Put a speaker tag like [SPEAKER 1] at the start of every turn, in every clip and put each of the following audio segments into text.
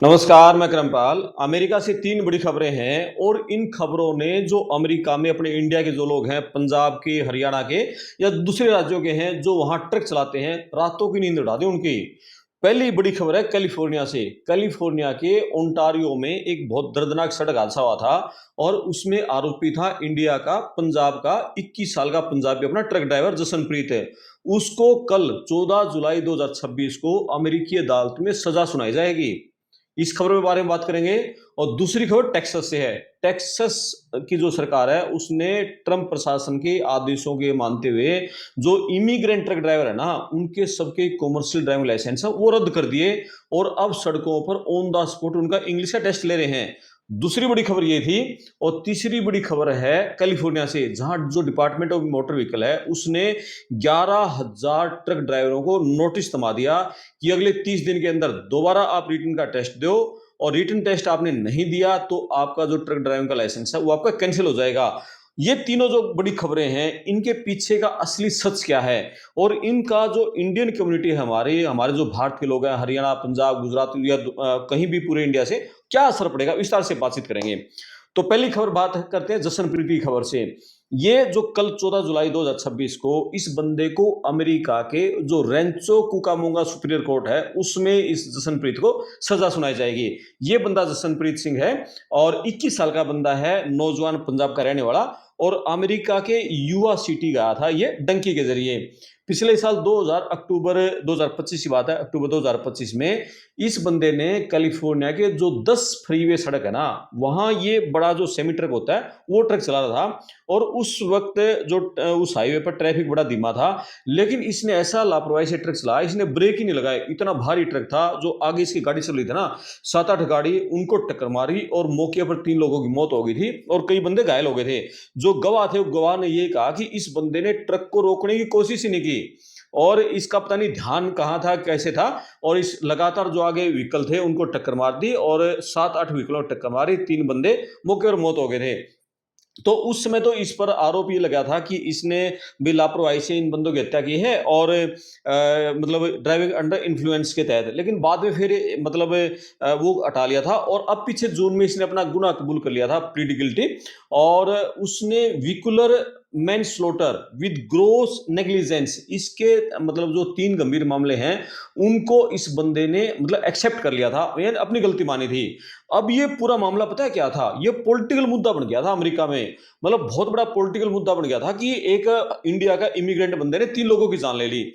[SPEAKER 1] नमस्कार, मैं करमपाल। अमेरिका से 3 बड़ी खबरें हैं और इन खबरों ने जो अमेरिका में अपने इंडिया के जो लोग हैं, पंजाब के, हरियाणा के या दूसरे राज्यों के हैं, जो वहाँ ट्रक चलाते हैं, रातों की नींद उड़ा दी उनकी। पहली बड़ी खबर है कैलिफ़ोर्निया से। कैलिफ़ोर्निया के ओंटारियो में एक बहुत दर्दनाक सड़क हादसा हुआ था और उसमें आरोपी था इंडिया का, पंजाब का 21 साल का पंजाबी अपना ट्रक ड्राइवर जसनप्रीत है। उसको कल 14 जुलाई 2026 को अमेरिकी अदालत में सज़ा सुनाई जाएगी। इस खबर के बारे में बात करेंगे और दूसरी खबर टेक्सास से है। टेक्सास की जो सरकार है उसने ट्रंप प्रशासन के आदेशों के मानते हुए जो इमिग्रेंट ट्रक ड्राइवर है ना उनके सबके कॉमर्शियल ड्राइविंग लाइसेंस है वो रद्द कर दिए और अब सड़कों पर ऑन द स्पॉट उनका इंग्लिश का टेस्ट ले रहे हैं। दूसरी बड़ी खबर ये थी और तीसरी बड़ी खबर है कैलिफोर्निया से, जहां जो डिपार्टमेंट ऑफ मोटर व्हीकल है उसने 11,000 ट्रक ड्राइवरों को नोटिस थमा दिया कि अगले 30 दिन के अंदर दोबारा आप रिटन का टेस्ट दो और रिटन टेस्ट आपने नहीं दिया तो आपका जो ट्रक ड्राइविंग का लाइसेंस है वो आपका कैंसिल हो जाएगा। ये तीनों जो बड़ी खबरें हैं इनके पीछे का असली सच क्या है और इनका जो इंडियन कम्युनिटी है, हमारे हमारे जो भारत के लोग हैं, हरियाणा, पंजाब, गुजरात या कहीं भी पूरे इंडिया से क्या असर पड़ेगा, विस्तार से बातचीत करेंगे। तो पहली खबर बात करते हैं जसनप्रीत की खबर से। ये जो कल 14 जुलाई 2026 को इस बंदे को अमेरिका के जो रेंचो कुकामुंगा सुपीरियर कोर्ट है उसमें इस जसनप्रीत को सजा सुनाई जाएगी। ये बंदा जसनप्रीत सिंह है और 21 साल का बंदा है, नौजवान, पंजाब का रहने वाला और अमेरिका के युवा सिटी गया था ये डंकी के जरिए। पिछले साल 2000 अक्टूबर 2025 की बात है, अक्टूबर 2025 में इस बंदे ने कैलिफोर्निया के जो 10 फ्रीवे सड़क है ना वहां ये बड़ा जो सेमी ट्रक होता है वो ट्रक चला रहा था और उस वक्त जो उस हाईवे पर ट्रैफिक बड़ा धीमा था, लेकिन इसने ऐसा लापरवाही से ट्रक चलाया, इसने ब्रेक ही नहीं लगाए। इतना भारी ट्रक था, जो आगे इसकी गाड़ी चल रही थी ना 7-8 गाड़ी उनको टक्कर मारी और मौके पर 3 लोगों की मौत हो गई थी और कई बंदे घायल हो गए थे। जो गवाह थे गवाह ने ये कहा कि इस बंदे ने ट्रक को रोकने की कोशिश ही नहीं की और इसका पता नहीं ध्यान कहां था, कैसे था और इस लगातार जो आगे व्हीकल थे उनको टक्कर मार दी और 7-8 व्हीकलों टक्कर मारी, 3 बंदे मौके पर मौत हो गए थे। तो उस समय तो इस पर आरोप ये लगा था कि इसने भी लापरवाही से इन बंदों की हत्या की है और मतलब ड्राइविंग अंडर इन्फ्लुएंस के तहत, लेकिन बाद में फिर मतलब वो हटा लिया था और अब पीछे जून में इसने अपना गुनाह कबूल कर लिया था, प्लीड गिल्टी। और उसने व्हीकुलर मैनस्लॉटर विद ग्रोस नेग्लिजेंस, इसके मतलब जो 3 गंभीर मामले हैं उनको इस बंदे ने मतलब एक्सेप्ट कर लिया था, यानी अपनी गलती मानी थी। अब ये पूरा मामला पता है क्या था, ये पॉलिटिकल मुद्दा बन गया था अमेरिका में। मतलब बहुत बड़ा पॉलिटिकल मुद्दा बन गया था कि एक इंडिया का इमिग्रेंट बंदे ने 3 लोगों की जान ले ली।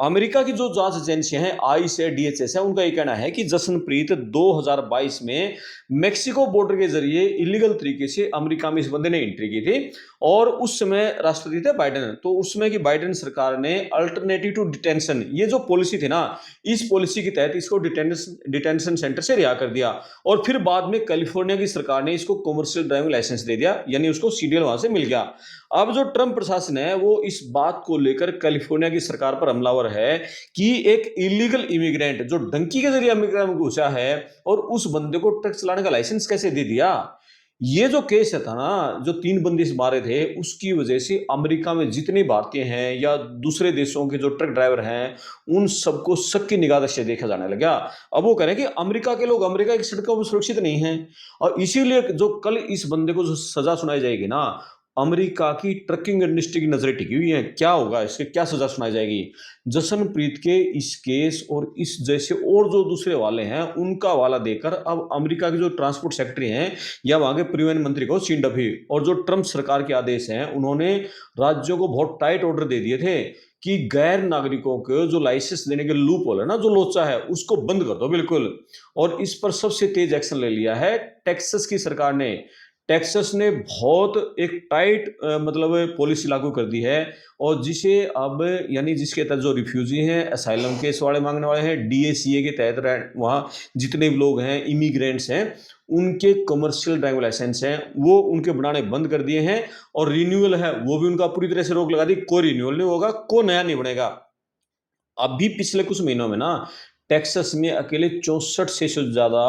[SPEAKER 1] अमेरिका की जो जांच एजेंसियां हैं, आईस है, डीएचएस है, उनका ये कहना है कि जसनप्रीत 2022 में मेक्सिको बॉर्डर के जरिए इलीगल तरीके से अमेरिका में इस बंदे ने एंट्री की थी और उस समय राष्ट्रपति थे बाइडेन। तो उसमें की बाइडेन सरकार ने अल्टरनेटिव टू डिटेंशन, ये जो पॉलिसी थी ना, इस पॉलिसी के तहत इसको डिटेंशन सेंटर से रिहा कर दिया और फिर बाद में कैलिफोर्निया की सरकार ने इसको कॉमर्शियल ड्राइविंग लाइसेंस दे दिया, यानी उसको सीडीएल वहां से मिल गया। अब जो ट्रंप प्रशासन है वो इस बात को लेकर कैलिफोर्निया की सरकार पर हमलावर है कि एक इलीगल इमिग्रेंट जो डंकी के जरिए अमेरिका में घुसा है और उस बंदे को ट्रक चलाने का लाइसेंस कैसे दे दिया। ये जो केस है था ना, जो 3 बंदे इस मारे थे उसकी वजह से अमेरिका में जितने भारतीय हैं या दूसरे देशों के जो ट्रक ड्राइवर हैं उन सबको शक की निगाह से देखा जाने लगा। अब वो कह रहे हैं कि अमेरिका के लोग अमेरिका की सड़कों पर सुरक्षित नहीं हैं और इसीलिए जो कल इस बंदे को जो सजा सुनाई जाएगी ना, अमेरिका की ट्रकिंग इंडस्ट्री की नजरें टिकी हुई हैं, क्या होगा इसके, क्या सजा सुनाई जाएगी। जसनप्रीत के इस केस और इस जैसे और जो दूसरे वाले हैं उनका वाला देकर अब अमेरिका के जो ट्रांसपोर्ट सेक्रेटरी हैं या वहां के परिवहन मंत्री को सीन डफी और जो ट्रंप सरकार के आदेश हैं उन्होंने राज्यों को बहुत टाइट ऑर्डर दे दिए थे कि गैर नागरिकों को जो लाइसेंस देने के लूप होल है ना, जो लोचा है, उसको बंद कर दो बिल्कुल। और इस पर सबसे तेज एक्शन ले लिया है टेक्सास की सरकार ने। टेक्सास ने बहुत एक टाइट मतलब पॉलिसी लागू कर दी है और जिसे अब यानी जिसके तहत जो रिफ्यूजी हैं, असाइलम केस वाले मांगने वाले हैं, डीएसीए के तहत वहाँ जितने भी लोग हैं, इमिग्रेंट्स हैं, उनके कमर्शियल ड्राइविंग लाइसेंस हैं वो उनके बनाने बंद कर दिए हैं और रिन्यूअल है वो भी उनका पूरी तरह से रोक लगा दी। कोई रिन्यूअल नहीं होगा, कोई नया नहीं बनेगा। अभी पिछले कुछ महीनों में ना टेक्सास में अकेले 64 से ज्यादा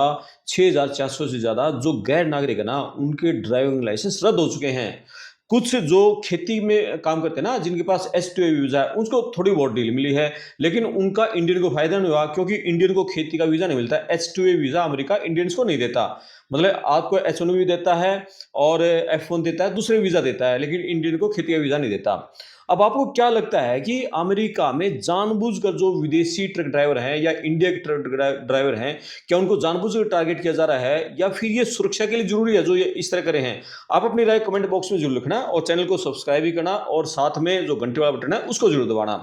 [SPEAKER 1] 6,400 से ज्यादा जो गैर नागरिक है ना उनके ड्राइविंग लाइसेंस रद्द हो चुके हैं। कुछ जो खेती में काम करते हैं ना, जिनके पास H2A वीज़ा है, उसको थोड़ी बहुत डील मिली है, लेकिन उनका इंडियन को फ़ायदा नहीं हुआ क्योंकि इंडियन को खेती का वीज़ा नहीं मिलता। H2A वीज़ा अमेरिका इंडियंस को नहीं देता। मतलब आपको H1 भी देता है और F1 देता है, दूसरे वीज़ा देता है, लेकिन इंडियन को खेती का वीज़ा नहीं देता। अब आपको क्या लगता है कि अमेरिका में जानबूझकर जो विदेशी ट्रक ड्राइवर हैं या इंडिया के ट्रक ड्राइवर हैं, क्या उनको जानबूझकर टारगेट किया जा रहा है या फिर ये सुरक्षा के लिए ज़रूरी है जो ये इस तरह करे हैं? आप अपनी राय कमेंट बॉक्स में ज़रूर लिखना और चैनल को सब्सक्राइब भी करना और साथ में जो घंटे वाला बटन है उसको ज़रूर दबाना।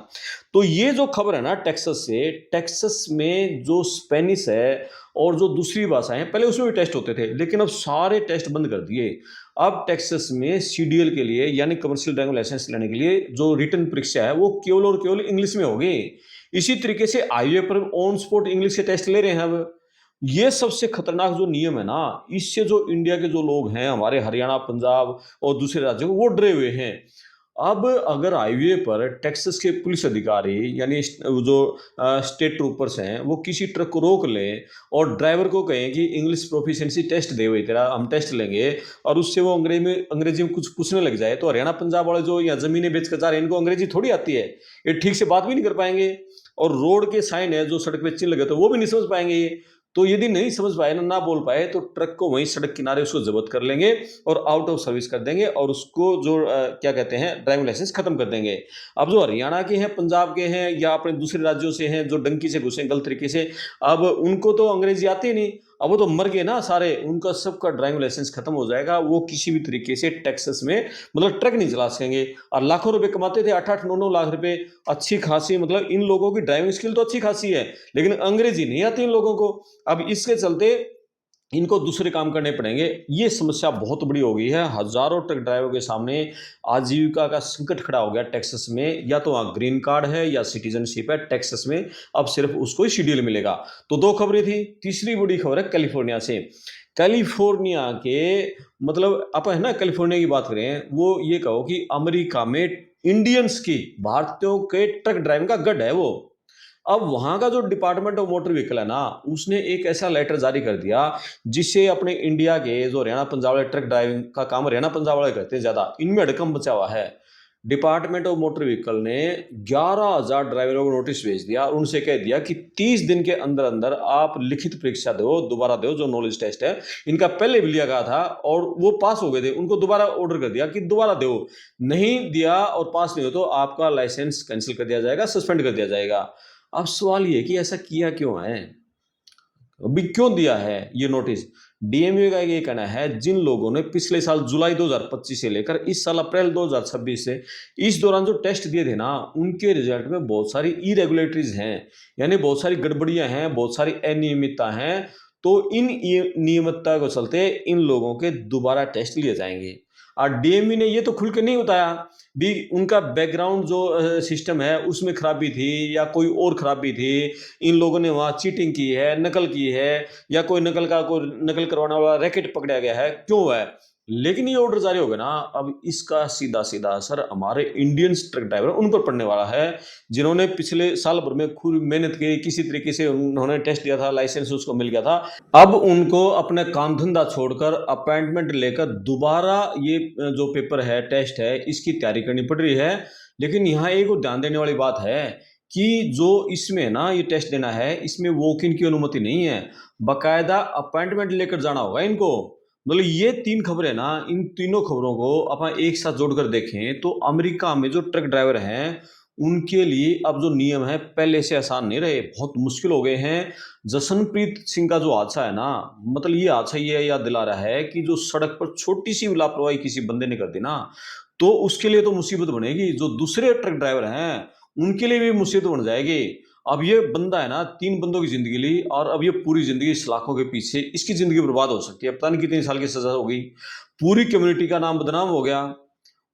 [SPEAKER 1] तो ये जो खबर है ना टेक्सास से, टेक्सास में जो स्पेनिश है और जो दूसरी भाषाएं हैं, पहले उसमें भी टेस्ट होते थे, लेकिन अब सारे टेस्ट बंद कर दिए। अब टेक्सास में सीडीएल के लिए यानी कमर्शियल ड्राइविंग लाइसेंस लेने के लिए जो रिटन परीक्षा है वो केवल और केवल इंग्लिश में होगी। इसी तरीके से हाईवे पर ऑन स्पॉट इंग्लिश के टेस्ट ले रहे हैं अब। ये सबसे खतरनाक जो नियम है ना, इससे जो इंडिया के जो लोग हैं, हमारे हरियाणा, पंजाब और दूसरे राज्यों के, वो डरे हुए हैं। अब अगर हाईवे पर टेक्सास के पुलिस अधिकारी यानी जो स्टेट ट्रूपर्स हैं, वो किसी ट्रक को रोक लें और ड्राइवर को कहें कि इंग्लिश प्रोफिशिएंसी टेस्ट दे भाई, तेरा हम टेस्ट लेंगे, और उससे वो अंग्रेजी में कुछ पूछने लग जाए, तो हरियाणा पंजाब वाले जो यहाँ जमीनें बेच कर जा रहे हैं, इनको अंग्रेजी थोड़ी आती है, ये ठीक से बात भी नहीं कर पाएंगे। और रोड के साइन है जो सड़क पे चिन्ह लगे, तो वो भी नहीं समझ पाएंगे ये। तो यदि नहीं समझ पाए ना बोल पाए, तो ट्रक को वहीं सड़क किनारे उसको जब्त कर लेंगे और आउट ऑफ सर्विस कर देंगे और उसको जो क्या कहते हैं, ड्राइविंग लाइसेंस खत्म कर देंगे। अब जो हरियाणा के हैं, पंजाब के हैं या अपने दूसरे राज्यों से हैं जो डंकी से घुसे गलत तरीके से, अब उनको तो अंग्रेजी आती ही नहीं, अब वो तो मर गए ना सारे, उनका सबका ड्राइविंग लाइसेंस खत्म हो जाएगा। वो किसी भी तरीके से टेक्सास में मतलब ट्रक नहीं चला सकेंगे। और लाखों रुपए कमाते थे, 8-8, 9-9 लाख रुपए, अच्छी खासी, मतलब इन लोगों की ड्राइविंग स्किल तो अच्छी खासी है, लेकिन अंग्रेजी नहीं आती इन लोगों को। अब इसके चलते इनको दूसरे काम करने पड़ेंगे। ये समस्या बहुत बड़ी हो गई है। हजारों ट्रक ड्राइवरों के सामने आजीविका का संकट खड़ा हो गया टेक्सास में। या तो वहाँ ग्रीन कार्ड है या सिटीजनशिप है टेक्सास में, अब सिर्फ उसको ही शेड्यूल मिलेगा। तो दो खबरें थी। तीसरी बड़ी खबर है कैलिफोर्निया से। कैलिफोर्निया के मतलब आप है ना, कैलिफोर्निया की बात करें, वो ये कहो कि अमेरिका में इंडियंस की, भारतीयों के ट्रक ड्राइविंग का गढ़ है वो। अब वहां का जो डिपार्टमेंट ऑफ मोटर व्हीकल है ना, उसने एक ऐसा लेटर जारी कर दिया जिससे अपने इंडिया के जो हरियाणा पंजाब वाले ट्रक ड्राइविंग का काम हरियाणा पंजाब वाले करते हैं ज्यादा, इनमें हड़कंप मचा हुआ है। डिपार्टमेंट ऑफ मोटर व्हीकल ने 11,000 ड्राइवरों को नोटिस भेज दिया और उनसे कह दिया कि 30 दिन के अंदर अंदर आप लिखित परीक्षा दो, दोबारा दो, जो नॉलेज टेस्ट है। इनका पहले भी लिया गया था और वो पास हो गए थे, उनको दोबारा ऑर्डर कर दिया कि दोबारा दो। नहीं दिया और पास नहीं हो तो आपका लाइसेंस कैंसिल कर दिया जाएगा, सस्पेंड कर दिया जाएगा। अब सवाल ये कि ऐसा किया क्यों है, अभी क्यों दिया है ये नोटिस? डीएमयू का ये कहना है, जिन लोगों ने पिछले साल जुलाई 2025 से लेकर इस साल अप्रैल 2026 से इस दौरान जो टेस्ट दिए थे ना, उनके रिजल्ट में बहुत सारी इरेगुलेटरीज हैं, यानी बहुत सारी गड़बड़ियां हैं, बहुत सारी अनियमितता हैं। तो इन नियमितता को चलते इन लोगों के दोबारा टेस्ट लिए जाएंगे। और डीएमयू ने ये तो खुल के नहीं बताया भी उनका बैकग्राउंड जो सिस्टम है उसमें खराबी थी या कोई और खराबी थी, इन लोगों ने वहाँ चीटिंग की है, नकल की है, या कोई नकल करवाने वाला रैकेट पकड़ा गया है, क्यों है। लेकिन ये ऑर्डर जारी हो गया ना, अब इसका सीधा सीधा असर हमारे इंडियन ट्रक ड्राइवर उन पर पड़ने वाला है, जिन्होंने पिछले साल भर में खूब मेहनत की, किसी तरीके से उन्होंने टेस्ट दिया था, लाइसेंस उसको मिल गया था। अब उनको अपना काम धंधा छोड़कर अपॉइंटमेंट लेकर दोबारा ये जो पेपर है, टेस्ट है, इसकी तैयारी करनी पड़ रही है। लेकिन यहाँ एक और ध्यान देने वाली बात है कि जो इसमें ना ये टेस्ट देना है, इसमें वॉक इन की अनुमति नहीं है, बाकायदा अपॉइंटमेंट लेकर जाना होगा इनको। मतलब ये तीन खबरें ना, इन तीनों खबरों को अपन एक साथ जोड़कर देखें तो अमेरिका में जो ट्रक ड्राइवर हैं उनके लिए अब जो नियम है पहले से आसान नहीं रहे, बहुत मुश्किल हो गए हैं। जसनप्रीत सिंह का जो हादसा है ना, मतलब ये हादसा ये याद दिला रहा है कि जो सड़क पर छोटी सी लापरवाही किसी बंदे ने कर दी ना, तो उसके लिए तो मुसीबत बनेगी, जो दूसरे ट्रक ड्राइवर हैं उनके लिए भी मुसीबत बन जाएगी। अब ये बंदा है ना, 3 बंदों की जिंदगी ली और अब ये पूरी जिंदगी सलाखों के पीछे, इसकी जिंदगी बर्बाद हो सकती है, पता नहीं कितने साल की सजा हो गई, पूरी कम्युनिटी का नाम बदनाम हो गया।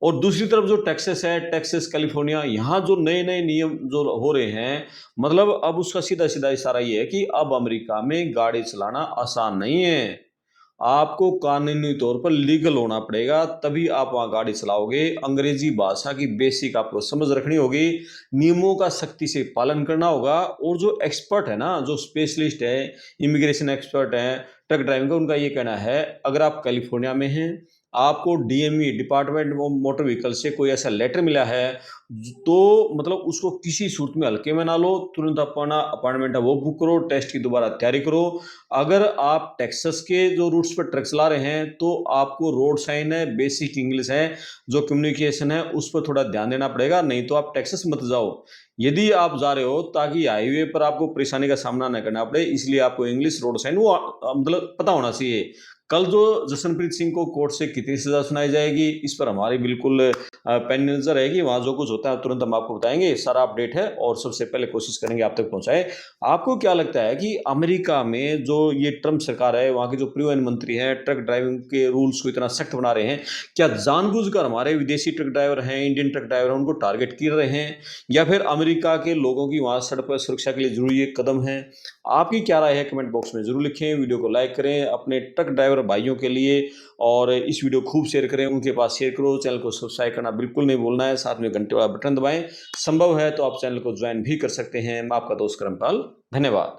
[SPEAKER 1] और दूसरी तरफ जो टेक्सास है, टेक्सास कैलिफोर्निया, यहाँ जो नए नए नियम जो हो रहे हैं, मतलब अब उसका सीधा सीधा इशारा ये है कि अब अमेरिका में गाड़ी चलाना आसान नहीं है। आपको कानूनी तौर पर लीगल होना पड़ेगा, तभी आप वहाँ गाड़ी चलाओगे। अंग्रेजी भाषा की बेसिक आपको समझ रखनी होगी, नियमों का सख्ती से पालन करना होगा। और जो एक्सपर्ट है ना, जो स्पेशलिस्ट है, इमिग्रेशन एक्सपर्ट हैं ट्रक ड्राइविंग का, उनका ये कहना है अगर आप कैलिफोर्निया में हैं, आपको DMV department of motor vehicle से कोई ऐसा लेटर मिला है तो मतलब उसको किसी सूरत में हल्के में ना लो, तुरंत अपना अपॉइंटमेंट है वो बुक करो, टेस्ट की दोबारा तैयारी करो। अगर आप टेक्सास के जो रूट्स पर ट्रक चला रहे हैं तो आपको रोड साइन है, बेसिक इंग्लिश है, जो कम्युनिकेशन है उस पर थोड़ा ध्यान देना पड़ेगा, नहीं तो आप टेक्सास मत जाओ। यदि आप जा रहे हो ताकि हाईवे पर आपको परेशानी का सामना न करना पड़े, इसलिए आपको इंग्लिश रोड साइन वो मतलब पता होना चाहिए। कल जो जसनप्रीत सिंह को कोर्ट से कितनी सजा सुनाई जाएगी, इस पर हमारी बिल्कुल पेन नजर रहेगी। वहां जो कुछ होता है तुरंत हम आपको बताएंगे, सारा अपडेट है और सबसे पहले कोशिश करेंगे आप तक पहुंचाए। आपको क्या लगता है कि अमेरिका में जो ये ट्रम्प सरकार है, वहां के जो परिवहन मंत्री हैं, ट्रक ड्राइविंग के रूल्स को इतना सख्त बना रहे हैं, क्या जानबूझकर हमारे विदेशी ट्रक ड्राइवर हैं, इंडियन ट्रक ड्राइवर हैं, उनको टारगेट कर रहे हैं, या फिर अमेरिका के लोगों की वहां सड़क पर सुरक्षा के लिए जरूरी एक कदम है? आपकी क्या राय है कमेंट बॉक्स में जरूर लिखें। वीडियो को लाइक करें अपने ट्रक ड्राइवर भाइयों के लिए, और इस वीडियो खूब शेयर करें, उनके पास शेयर करो। चैनल को सब्सक्राइब करना बिल्कुल नहीं भूलना है, साथ में घंटे वाला बटन दबाएं। संभव है तो आप चैनल को ज्वाइन भी कर सकते हैं। मैं आपका दोस्त करमपाल, धन्यवाद।